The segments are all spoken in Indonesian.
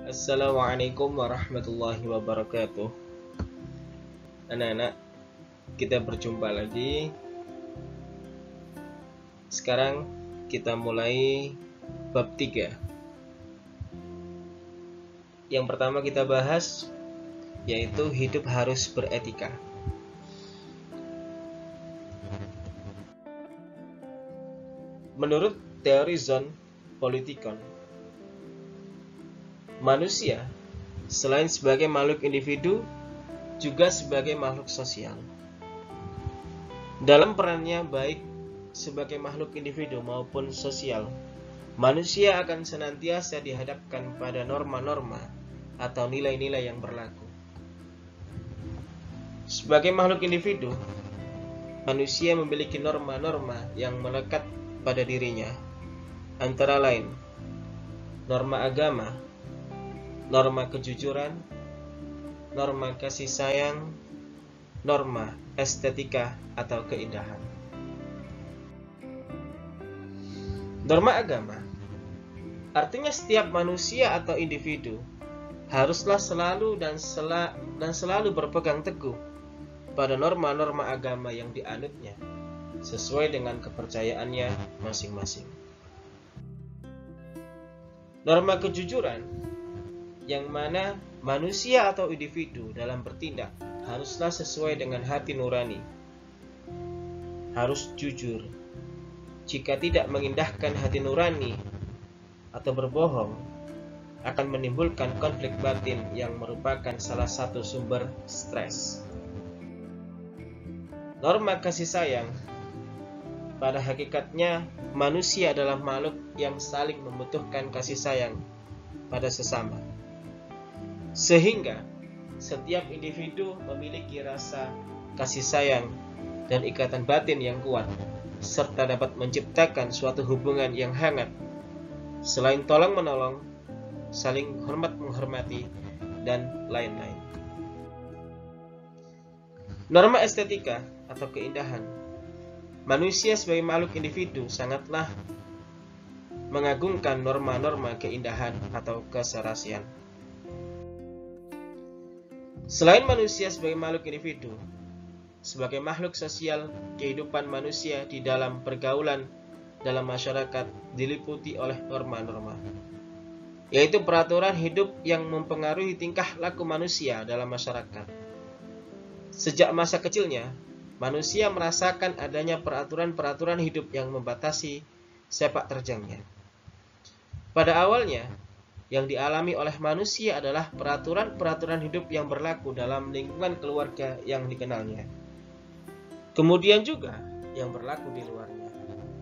Assalamualaikum warahmatullahi wabarakatuh. Anak-anak, kita berjumpa lagi. Sekarang kita mulai bab 3. Yang pertama kita bahas yaitu hidup harus beretika. Menurut teori Zon Politikon, manusia selain sebagai makhluk individu juga sebagai makhluk sosial. Dalam perannya baik sebagai makhluk individu maupun sosial, manusia akan senantiasa dihadapkan pada norma-norma atau nilai-nilai yang berlaku. Sebagai makhluk individu, manusia memiliki norma-norma yang melekat pada dirinya, antara lain norma agama, norma kejujuran, norma kasih sayang, norma estetika atau keindahan. Norma agama artinya setiap manusia atau individu haruslah selalu dan selalu berpegang teguh pada norma-norma agama yang dianutnya sesuai dengan kepercayaannya masing-masing. Norma kejujuran, yang mana manusia atau individu dalam bertindak haruslah sesuai dengan hati nurani, harus jujur. Jika tidak mengindahkan hati nurani atau berbohong, akan menimbulkan konflik batin yang merupakan salah satu sumber stres. Norma kasih sayang, pada hakikatnya manusia adalah makhluk yang saling membutuhkan kasih sayang pada sesama. Sehingga setiap individu memiliki rasa kasih sayang dan ikatan batin yang kuat, serta dapat menciptakan suatu hubungan yang hangat, selain tolong-menolong, saling hormat-menghormati, dan lain-lain. Norma estetika atau keindahan, manusia sebagai makhluk individu sangatlah mengagungkan norma-norma keindahan atau keserasian. Selain manusia sebagai makhluk individu, sebagai makhluk sosial, kehidupan manusia di dalam pergaulan dalam masyarakat diliputi oleh norma-norma, yaitu peraturan hidup yang mempengaruhi tingkah laku manusia dalam masyarakat. Sejak masa kecilnya, manusia merasakan adanya peraturan-peraturan hidup yang membatasi sepak terjangnya. Pada awalnya, yang dialami oleh manusia adalah peraturan-peraturan hidup yang berlaku dalam lingkungan keluarga yang dikenalnya. Kemudian juga yang berlaku di luarnya,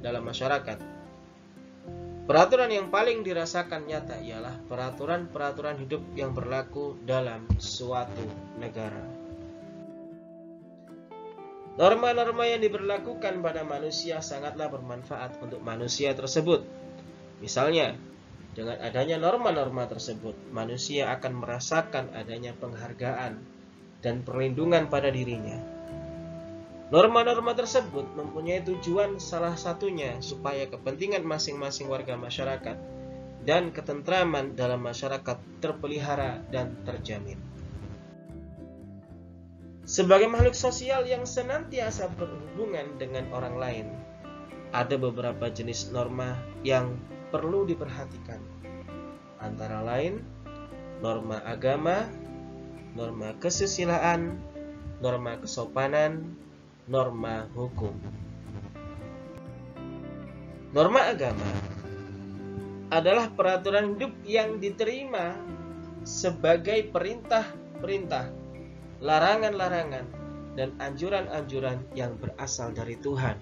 dalam masyarakat. Peraturan yang paling dirasakan nyata ialah peraturan-peraturan hidup yang berlaku dalam suatu negara. Norma-norma yang diberlakukan pada manusia sangatlah bermanfaat untuk manusia tersebut. Misalnya, dengan adanya norma-norma tersebut, manusia akan merasakan adanya penghargaan dan perlindungan pada dirinya. Norma-norma tersebut mempunyai tujuan salah satunya supaya kepentingan masing-masing warga masyarakat dan ketentraman dalam masyarakat terpelihara dan terjamin. Sebagai makhluk sosial yang senantiasa berhubungan dengan orang lain, ada beberapa jenis norma yang perlu diperhatikan. Antara lain, norma agama, norma kesusilaan, norma kesopanan, norma hukum. Norma agama adalah peraturan hidup yang diterima sebagai perintah-perintah, larangan-larangan, dan anjuran-anjuran yang berasal dari Tuhan.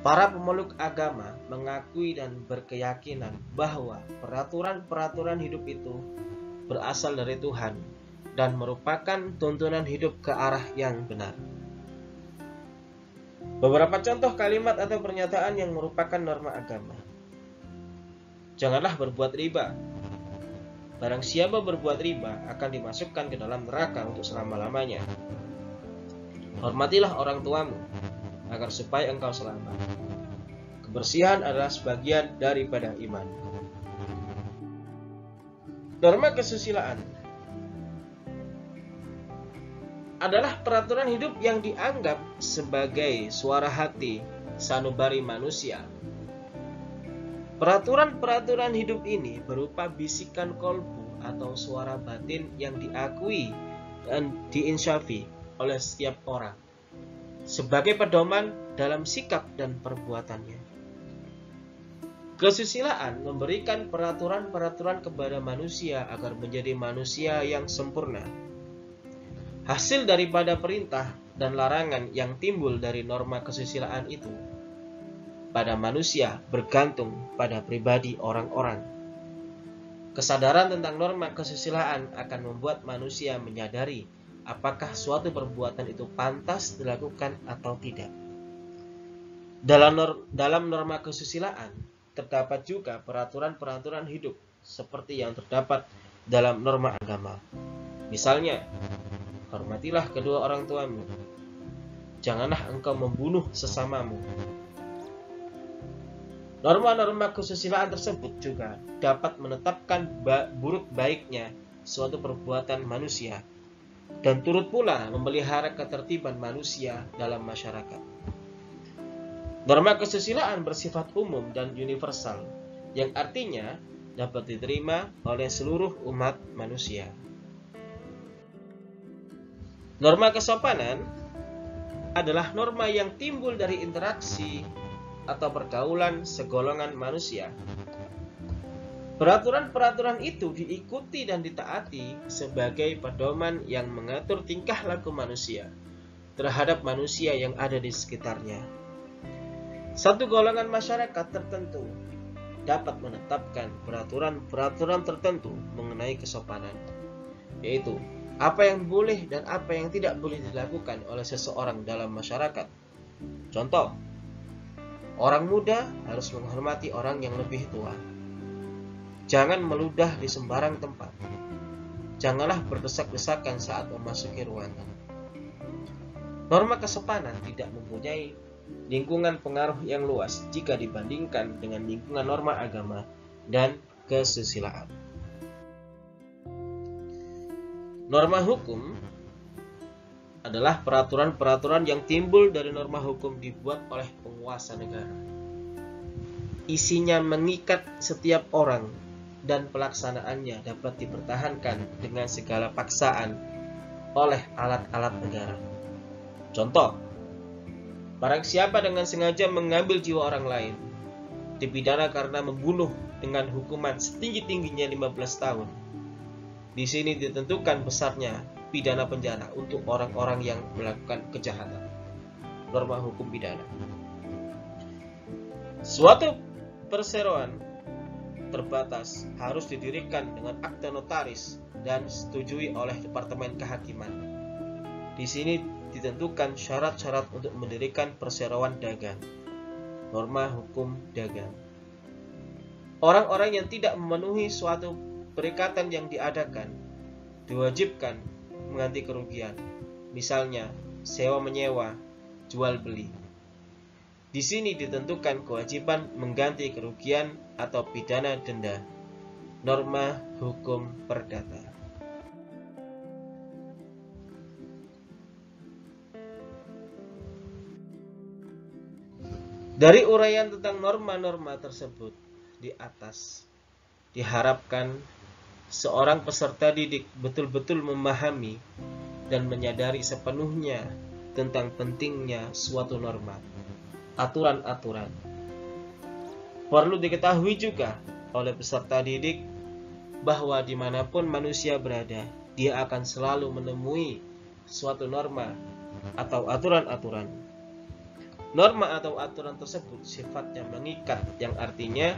Para pemeluk agama mengakui dan berkeyakinan bahwa peraturan-peraturan hidup itu berasal dari Tuhan dan merupakan tuntunan hidup ke arah yang benar. Beberapa contoh kalimat atau pernyataan yang merupakan norma agama. Janganlah berbuat riba. Barang siapa berbuat riba akan dimasukkan ke dalam neraka untuk selama-lamanya. Hormatilah orang tuamu, agar supaya engkau selamat. Kebersihan adalah sebagian daripada iman. Norma kesusilaan adalah peraturan hidup yang dianggap sebagai suara hati sanubari manusia. Peraturan-peraturan hidup ini berupa bisikan kolbu atau suara batin yang diakui dan diinsyafi oleh setiap orang sebagai pedoman dalam sikap dan perbuatannya. Kesusilaan memberikan peraturan-peraturan kepada manusia agar menjadi manusia yang sempurna. Hasil daripada perintah dan larangan yang timbul dari norma kesusilaan itu pada manusia bergantung pada pribadi orang-orang. Kesadaran tentang norma kesusilaan akan membuat manusia menyadari apakah suatu perbuatan itu pantas dilakukan atau tidak. Dalam norma kesusilaan terdapat juga peraturan-peraturan hidup seperti yang terdapat dalam norma agama. Misalnya, hormatilah kedua orang tuamu. Janganlah engkau membunuh sesamamu. Norma-norma kesusilaan tersebut juga dapat menetapkan buruk baiknya suatu perbuatan manusia dan turut pula memelihara ketertiban manusia dalam masyarakat. Norma kesusilaan bersifat umum dan universal, yang artinya dapat diterima oleh seluruh umat manusia. Norma kesopanan adalah norma yang timbul dari interaksi atau pergaulan segolongan manusia. Peraturan-peraturan itu diikuti dan ditaati sebagai pedoman yang mengatur tingkah laku manusia terhadap manusia yang ada di sekitarnya. Satu golongan masyarakat tertentu dapat menetapkan peraturan-peraturan tertentu mengenai kesopanan, yaitu apa yang boleh dan apa yang tidak boleh dilakukan oleh seseorang dalam masyarakat. Contoh, orang muda harus menghormati orang yang lebih tua. Jangan meludah di sembarang tempat. Janganlah berdesak-desakan saat memasuki ruangan. Norma kesopanan tidak mempunyai lingkungan pengaruh yang luas jika dibandingkan dengan lingkungan norma agama dan kesusilaan. Norma hukum adalah peraturan-peraturan yang timbul dari norma hukum dibuat oleh penguasa negara. Isinya mengikat setiap orang dan pelaksanaannya dapat dipertahankan dengan segala paksaan oleh alat-alat negara. Contoh, barang siapa dengan sengaja mengambil jiwa orang lain, dipidana karena membunuh dengan hukuman setinggi-tingginya 15 tahun. Di sini ditentukan besarnya pidana penjara untuk orang-orang yang melakukan kejahatan. Norma hukum pidana. Suatu perseroan terbatas harus didirikan dengan akte notaris dan disetujui oleh Departemen Kehakiman. Di sini ditentukan syarat-syarat untuk mendirikan perseroan dagang. Norma hukum dagang. Orang-orang yang tidak memenuhi suatu perikatan yang diadakan diwajibkan mengganti kerugian. Misalnya, sewa menyewa, jual beli. Di sini ditentukan kewajiban mengganti kerugian atau pidana denda. Norma hukum perdata. Dari uraian tentang norma-norma tersebut di atas, diharapkan seorang peserta didik betul-betul memahami dan menyadari sepenuhnya tentang pentingnya suatu norma, aturan-aturan. Perlu diketahui juga oleh peserta didik bahwa dimanapun manusia berada, dia akan selalu menemui suatu norma atau aturan-aturan. Norma atau aturan tersebut sifatnya mengikat, yang artinya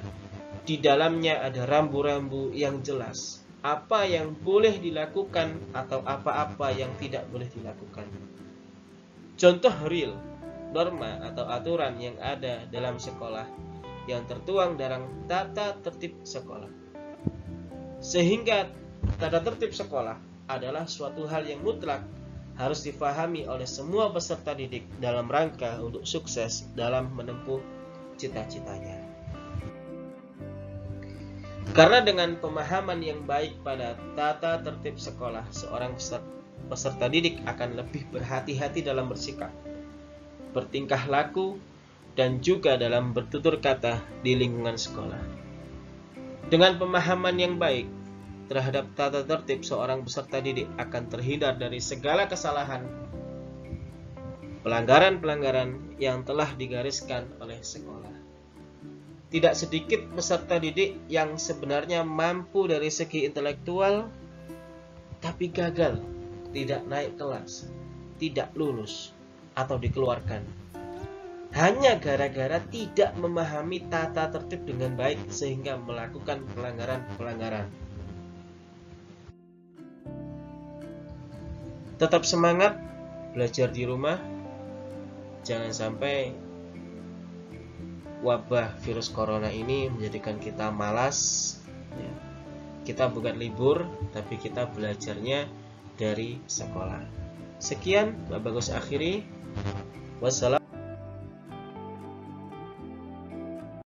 di dalamnya ada rambu-rambu yang jelas apa yang boleh dilakukan atau apa-apa yang tidak boleh dilakukan. Contoh real norma atau aturan yang ada dalam sekolah yang tertuang dalam tata tertib sekolah. Sehingga tata tertib sekolah adalah suatu hal yang mutlak harus difahami oleh semua peserta didik dalam rangka untuk sukses dalam menempuh cita-citanya. Karena dengan pemahaman yang baik pada tata tertib sekolah, seorang peserta didik akan lebih berhati-hati dalam bersikap, bertingkah laku, dan juga dalam bertutur kata di lingkungan sekolah. Dengan pemahaman yang baik terhadap tata tertib, seorang peserta didik akan terhindar dari segala kesalahan, pelanggaran-pelanggaran yang telah digariskan oleh sekolah. Tidak sedikit peserta didik yang sebenarnya mampu dari segi intelektual, tapi gagal, tidak naik kelas, tidak lulus, atau dikeluarkan. Hanya gara-gara tidak memahami tata tertib dengan baik sehingga melakukan pelanggaran-pelanggaran. Tetap semangat belajar di rumah. Jangan sampai wabah virus corona ini menjadikan kita malas. Kita bukan libur, tapi kita belajarnya dari sekolah. Sekian, Pak Bagus akhiri. Wassalam.